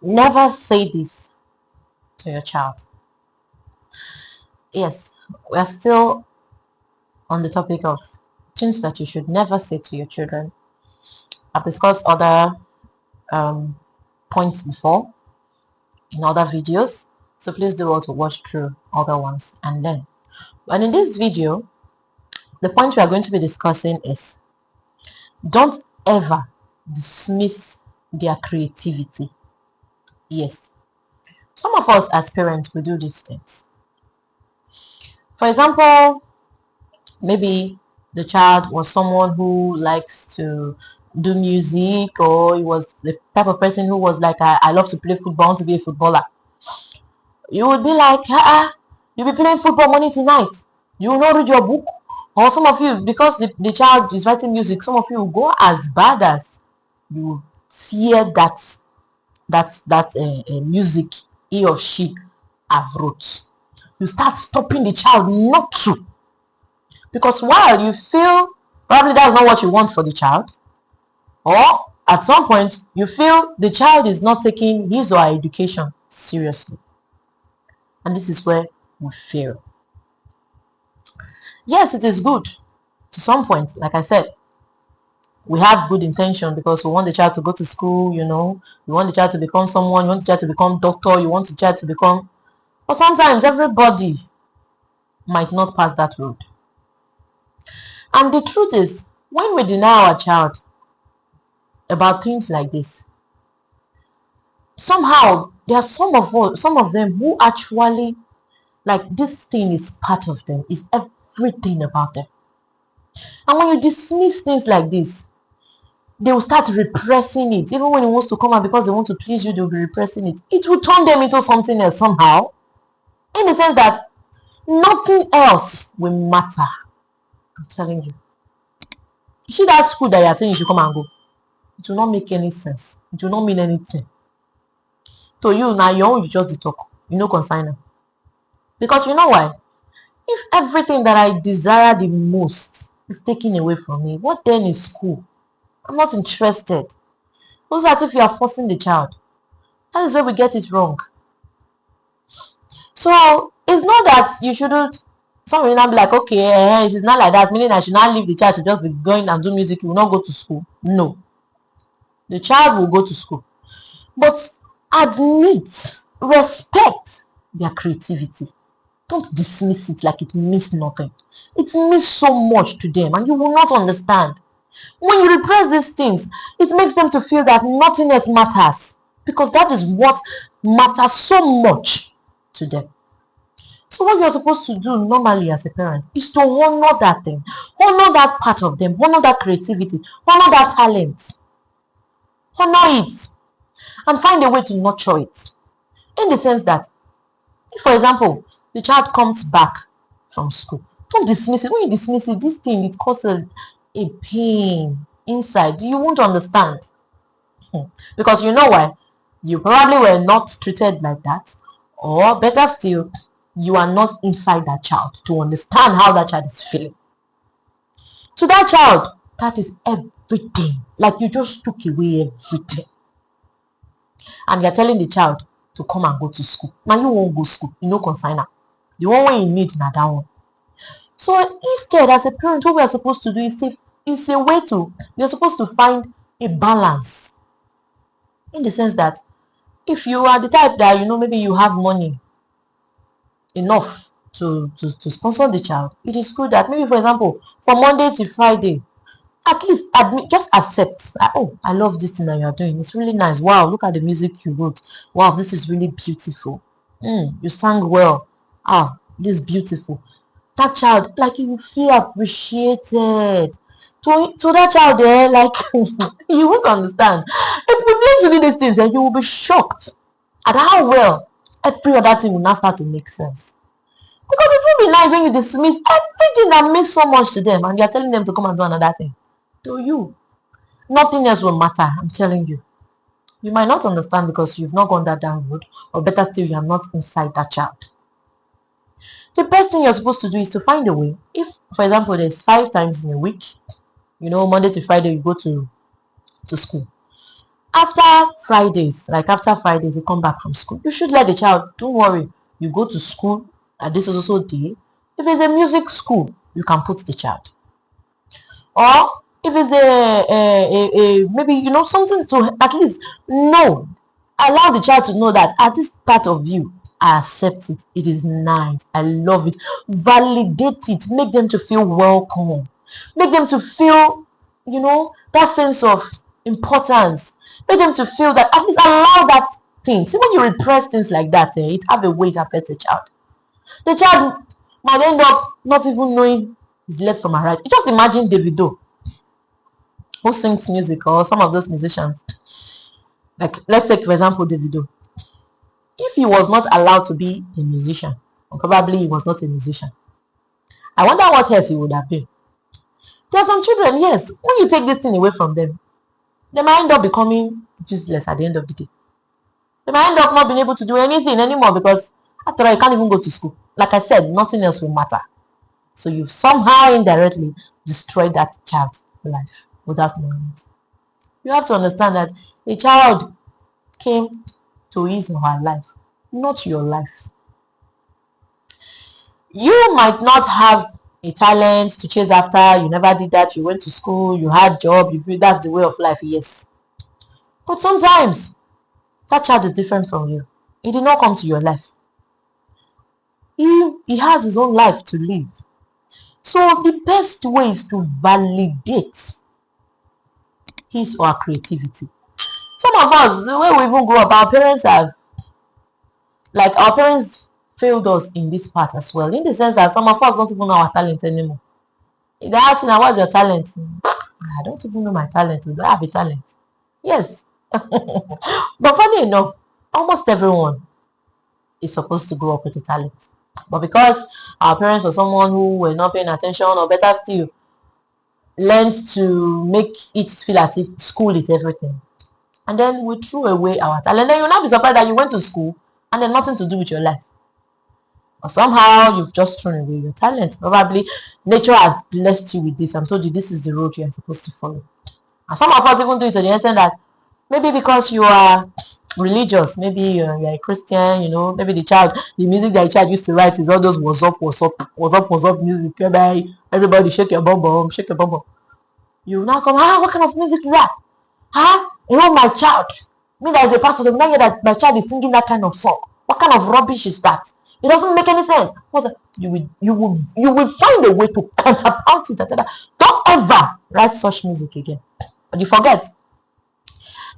Never say this to your child. Yes, we are still on the topic of things that you should never say to your children. I've discussed other um, points before in other videos, so please do well to watch through other ones and learn. And in this video, the point we are going to be discussing is don't ever dismiss their creativity. Yes, some of us as parents will do these things. For example, maybe the child was someone who likes to do music, or he was the type of person who was like, I love to play football, I want to be a footballer. You would be like, you'll be playing football morning to night. You will not read your book. Or some of you, because the child is writing music, some of you will go as bad as you will tear that music he or she have wrote. You start stopping the child not to. Because while you feel probably that's not what you want for the child, or at some point you feel the child is not taking his or her education seriously. And this is where we fail. Yes, it is good to some point. Like I said, we have good intention because we want the child to go to school, you want the child to become someone, you want the child to become doctor, you want the child to become, but sometimes everybody might not pass that road. And the truth is, when we deny our child about things like this, somehow there are some of them who actually, like, this thing is part of them, is everything about them. And when you dismiss things like this, they will start repressing it. Even when it wants to come out, because they want to please you, they'll be repressing it. It will turn them into something else somehow, in the sense that nothing else will matter. I'm telling you. You see that school that you are saying you should come and go, it will not make any sense. It will not mean anything to you. Now your own, you just the talk, you know, consigner. Because you know why? If everything that I desire the most is taken away from me, what then is school? I'm not interested. It's as if you are forcing the child. That is where we get it wrong. So it's not that you shouldn't. Some will not be like, okay, it's not like that, meaning I should not leave the child to just be going and do music. You will not go to school. No, the child will go to school, but admit, respect their creativity. Don't dismiss it like it means nothing. It means so much to them, and you will not understand. When you repress these things, it makes them to feel that nothing else matters, because that is what matters so much to them. So what you're supposed to do normally as a parent is to honor that thing, honor that part of them, honor that creativity, honor that talent, honor it, and find a way to nurture it. In the sense that, if, for example, the child comes back from school, don't dismiss it. When you dismiss it, this thing, it causes a pain inside. You won't understand. Because you know why? You probably were not treated like that, or better still, you are not inside that child to understand how that child is feeling. To that child, that is everything. Like you just took away everything. And you're telling the child to come and go to school. Now you won't go to school, you know, consigner. The one way you need now that one. So instead, as a parent, what we are supposed to do is a way to, you're supposed to find a balance. In the sense that if you are the type that, maybe you have money enough to sponsor the child, it is good that maybe, for example, from Monday to Friday, at least admit, just accept, oh, I love this thing that you're doing. It's really nice. Wow, look at the music you wrote. Wow, this is really beautiful. You sang well. This is beautiful. That child, like, you feel appreciated. To that child there, like, you won't understand. If we begin to do these things, then you will be shocked at how well every other thing will now start to make sense. Because it will be nice when you dismiss everything that means so much to them and you're telling them to come and do another thing. To you, nothing else will matter, I'm telling you. You might not understand because you've not gone that down road, or better still, you are not inside that child. The best thing you're supposed to do is to find a way. If, for example, there's 5 times in a week, Monday to Friday you go to school. After Fridays, like after Fridays, you come back from school, you should let the child, don't worry, you go to school at this is also day. If it's a music school, you can put the child. Or if it's a maybe something to at least know, allow the child to know that at this part of you, I accept it. It is nice. I love it. Validate it. Make them to feel welcome. Make them to feel, that sense of importance. Make them to feel that at least allow that thing. See, when you repress things like that, it have a way to affect a child. The child might end up not even knowing his left from her right. Just imagine Davido, who sings music, or some of those musicians. Like, let's take for example Davido. If he was not allowed to be a musician, or probably he was not a musician, I wonder what else he would have been. There are some children, yes, when you take this thing away from them, they might end up becoming useless at the end of the day. They might end up not being able to do anything anymore, because after all, you can't even go to school. Like I said, nothing else will matter. So you've somehow indirectly destroyed that child's life without knowing it. You have to understand that a child came to his or her life, not your life. You might not have a talent to chase after. You never did that. You went to school, you had job, you feel that's the way of life. Yes, but sometimes that child is different from you. He did not come to your life. He has his own life to live. So the best way is to validate his or her creativity. Some of us, the way we even grow up, our parents failed us in this part as well, in the sense that some of us don't even know our talent anymore. If they ask you now, what's your talent? I don't even know my talent. Do I have a talent? Yes. But funny enough, almost everyone is supposed to grow up with a talent. But because our parents were someone who were not paying attention, or better still, learned to make it feel as if school is everything, and then we threw away our talent. Then you'll not be surprised that you went to school and then nothing to do with your life. Or somehow you've just thrown away your talent. Probably nature has blessed you with this and told you this is the road you are supposed to follow. And some of us even do it to the extent that maybe because you are religious, maybe you're a Christian, maybe the music that the child used to write is all those what's up music, whereby everybody shake your bum bum, shake your bum bum. You now come, what kind of music is that? My child, me that is a pastor, now hear that my child is singing that kind of song. What kind of rubbish is that? It doesn't make any sense. You will find a way to counterpoint it. Don't ever write such music again. But you forget.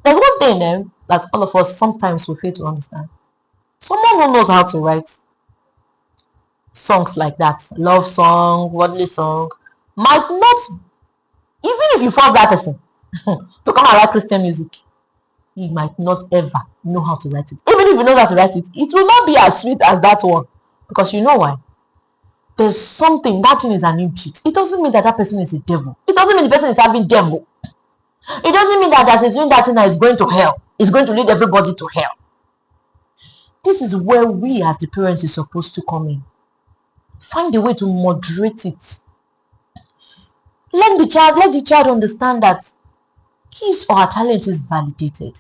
There's one thing that all of us sometimes we fail to understand. Someone who knows how to write songs like that, love song, worldly song, might not, even if you force that person to come and write Christian music, he might not ever know how to write it. Even if he knows how to write it, it will not be as sweet as that one. Because you know why? There's something, that thing is an input. It doesn't mean that that person is a devil. It doesn't mean the person is having devil. It doesn't mean that as he's doing that thing that is going to hell, is going to lead everybody to hell. This is where we as the parents is supposed to come in. Find a way to moderate it. Let the child understand that his or her talent is validated.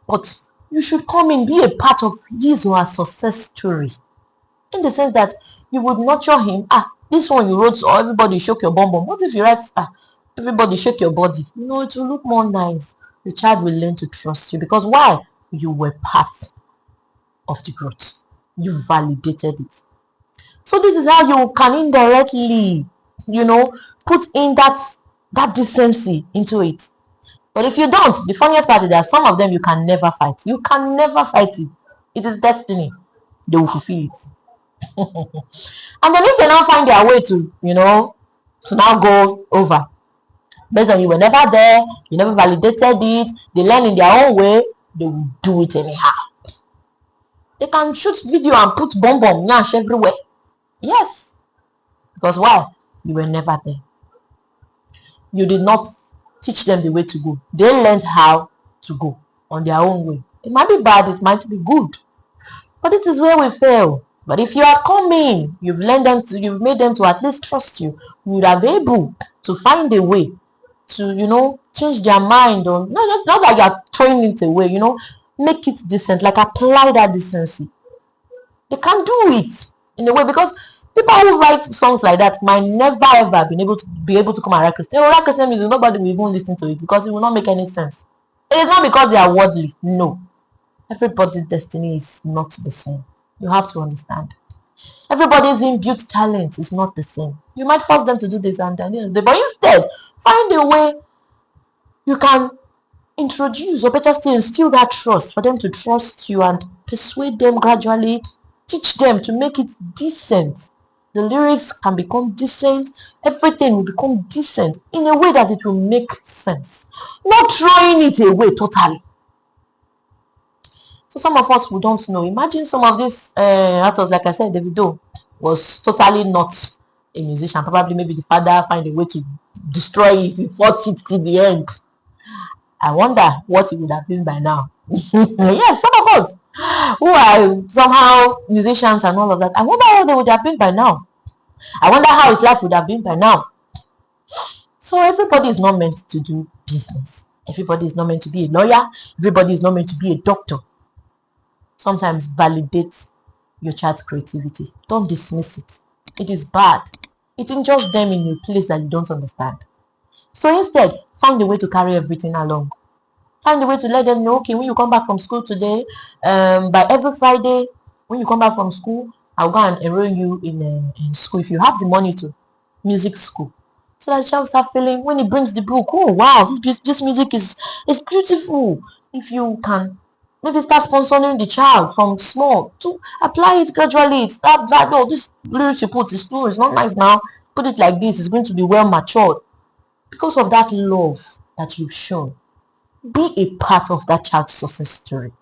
But you should come in, be a part of his or her success story. In the sense that you would nurture him. This one you wrote, so everybody shake your bum bum. What if you write, everybody shake your body? It will look more nice. The child will learn to trust you. Because why? You were part of the growth. You validated it. So this is how you can indirectly, put in that decency into it. But if you don't, the funniest part is that some of them you can never fight. You can never fight it. It is destiny. They will fulfill it. And then if they now find their way to now go over, based on you were never there, you never validated it, they learn in their own way, they will do it anyhow. They can shoot video and put bomb nyash everywhere. Yes. Because why? You were never there. You did not teach them the way to go. They learned how to go on their own way. It might be bad, it might be good. But this is where we fail. But if you are coming, you've made them to at least trust you. You would have been able to find a way to, change their mind, or not that you're throwing it away, make it decent, like apply that decency. They can do it in a way, because people who write songs like that might never ever be able to come and write Christian music. Nobody will even listen to it because it will not make any sense. It is not because they are worldly. No, everybody's destiny is not the same. You have to understand. Everybody's inbuilt talent is not the same. You might force them to do this and then, but instead find a way you can introduce, or better still, instill that trust for them to trust you, and persuade them gradually, teach them to make it decent. The lyrics can become decent, everything will become decent in a way that it will make sense, not throwing it away totally. So some of us, we don't know. Imagine some of these actors, like I said, Davido was totally not a musician. Probably maybe the father find a way to destroy it, he fought it to the end. I wonder what it would have been by now. Yes, some of us who are somehow musicians and all of that, I wonder how they would have been by now. I wonder how his life would have been by now. So everybody is not meant to do business. Everybody is not meant to be a lawyer. Everybody is not meant to be a doctor. Sometimes validate your child's creativity. Don't dismiss it. It is bad. It injures them in a place that you don't understand. So instead, find a way to carry everything along. Find a way to let them know, okay, when you come back from school today, by every Friday, when you come back from school, I'll go and enroll you in school, if you have the money to, music school. So that child start feeling, when he brings the book, oh wow, this music is beautiful. If you can maybe start sponsoring the child from small to apply it gradually. Start that, oh, this lyrics you put is true, it's not nice now. Put it like this, it's going to be well matured. Because of that love that you've shown, be a part of that child's success story.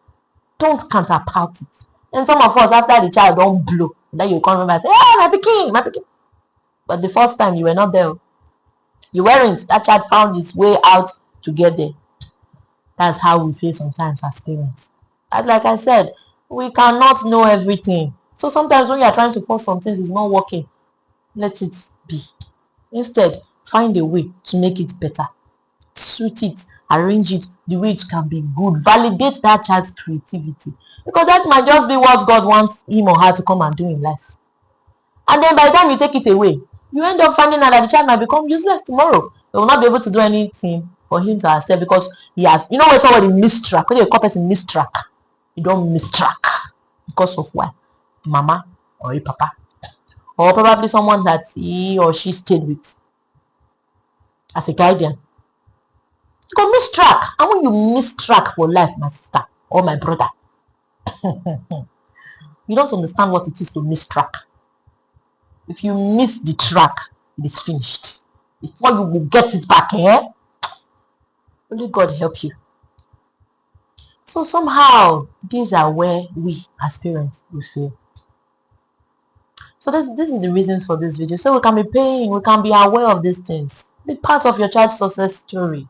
Don't counterpart it. And some of us, after the child don't blow, then you come and say, "Ah, my pikin." But the first time you were not there. You weren't. That child found his way out to get there. That's how we feel sometimes as parents. And like I said, we cannot know everything. So sometimes when you are trying to force some things, it's not working. Let it be. Instead, find a way to make it better. Suit it, arrange it the way it can be good. Validate that child's creativity, because that might just be what God wants him or her to come and do in life. And then by the time you take it away, you end up finding out that the child might become useless tomorrow. They will not be able to do anything for him to accept, because he has, when somebody mistrack, when you call person mistrack, you don't mistrack because of what? Mama or a papa, or probably someone that he or she stayed with as a guardian. You can mistrack, and when you mistrack for life, my sister or my brother, you don't understand what it is to mistrack. If you miss the track, it is finished. Before you will get it back, only God help you. So somehow, these are where we as parents will fail. So this is the reasons for this video. So we can be paying, we can be aware of these things. Be part of your child's success story.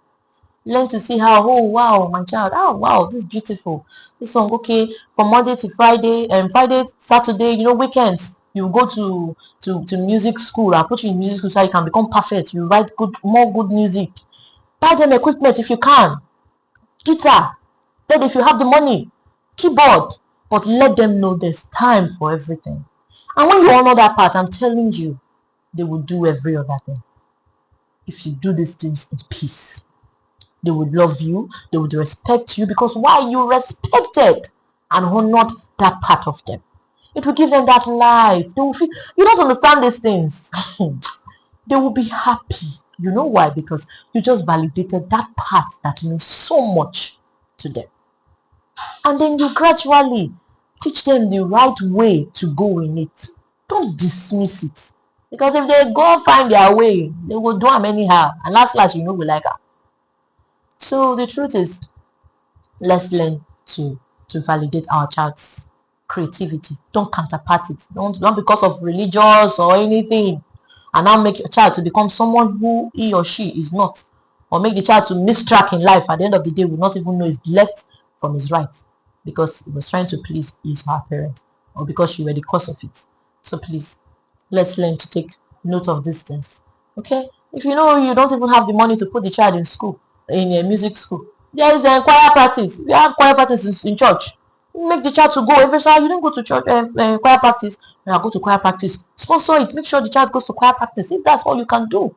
Learn to see how, oh wow, my child, oh wow, this is beautiful. This song, okay, from Monday to Friday, and Friday, Saturday, weekends, you go to music school. I'll put you in music school so you can become perfect. You write more good music. Buy them equipment if you can. Guitar, then if you have the money, keyboard, but let them know there's time for everything. And when you honor that part, I'm telling you, they will do every other thing. If you do these things in peace. They would love you, they would respect you, because why? You respected and honored that part of them. It will give them that life. They will feel, you don't understand these things. They will be happy. You know why? Because you just validated that part that means so much to them. And then you gradually teach them the right way to go in it. Don't dismiss it. Because if they go find their way, they will do them anyhow. And last, we like her. So the truth is, let's learn to validate our child's creativity. Don't counterpart it. Don't because of religious or anything, and now make your child to become someone who he or she is not, or make the child to mistrack in life. At the end of the day, will not even know his left from his right, because he was trying to please his or her parents, or because you were the cause of it. So please, let's learn to take note of these things. Okay, If you know you don't even have the money to put the child in school, in a music school, there is a choir practice. We have choir practice in church. Make the child to go every Saturday. You don't go to church choir practice. When I go to choir practice, sponsor it. Make sure the child goes to choir practice. If that's all you can do,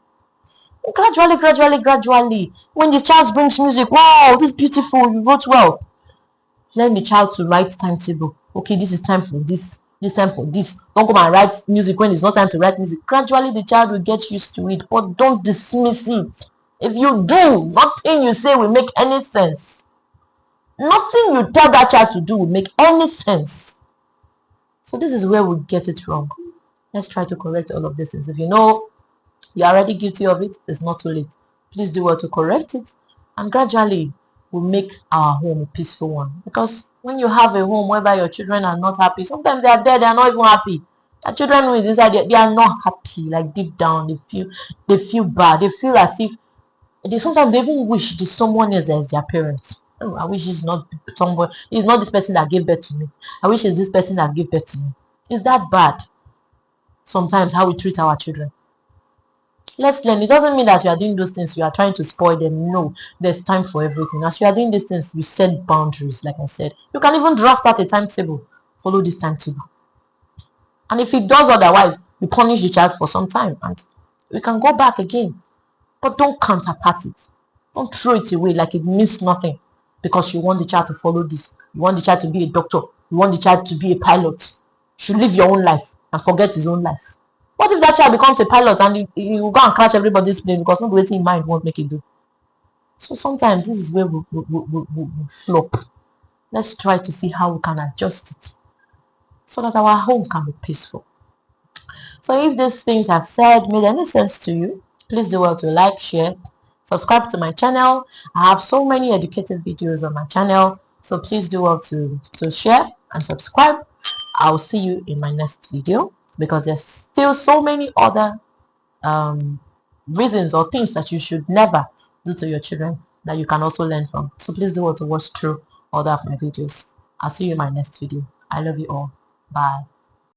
gradually. When the child brings music, wow, this is beautiful. You wrote well. Learn the child to write timetable. Okay, this is time for this. This time for this. Don't come and write music when it's not time to write music. Gradually, the child will get used to it, but don't dismiss it. If you do, nothing you say will make any sense. Nothing you tell that child to do will make any sense. So this is where we get it wrong. Let's try to correct all of these things. If you know you're already guilty of it, it's not too late. Please do well to correct it, and gradually we'll make our home a peaceful one. Because when you have a home whereby your children are not happy, sometimes they are there, they are not even happy. The children who is inside there, they are not happy. Like deep down, they feel bad. They feel as if sometimes they even wish there's someone else that is their parents. Oh, I wish it's not someone. It's not this person that gave birth to me. I wish it's this person that gave birth to me. Is that bad? Sometimes how we treat our children. Let's learn. It doesn't mean that you are doing those things, you are trying to spoil them. No, there's time for everything. As you are doing these things, we set boundaries, like I said. You can even draft out a timetable. Follow this timetable. And if it does otherwise, you punish the child for some time and we can go back again. But don't counterpart it. Don't throw it away like it means nothing because you want the child to follow this. You want the child to be a doctor. You want the child to be a pilot. You should live your own life and forget his own life. What if that child becomes a pilot and he will go and crash everybody's plane because not waiting in mind won't make it do? So sometimes this is where we flop. Let's try to see how we can adjust it so that our home can be peaceful. So if these things I've said made any sense to you, please do well to like, share, subscribe to my channel. I have so many educative videos on my channel, so please do well to share and subscribe. I'll see you in my next video because there's still so many other reasons or things that you should never do to your children that you can also learn from. So please do well to watch through other of my videos. I'll see you in my next video. I love you all. Bye.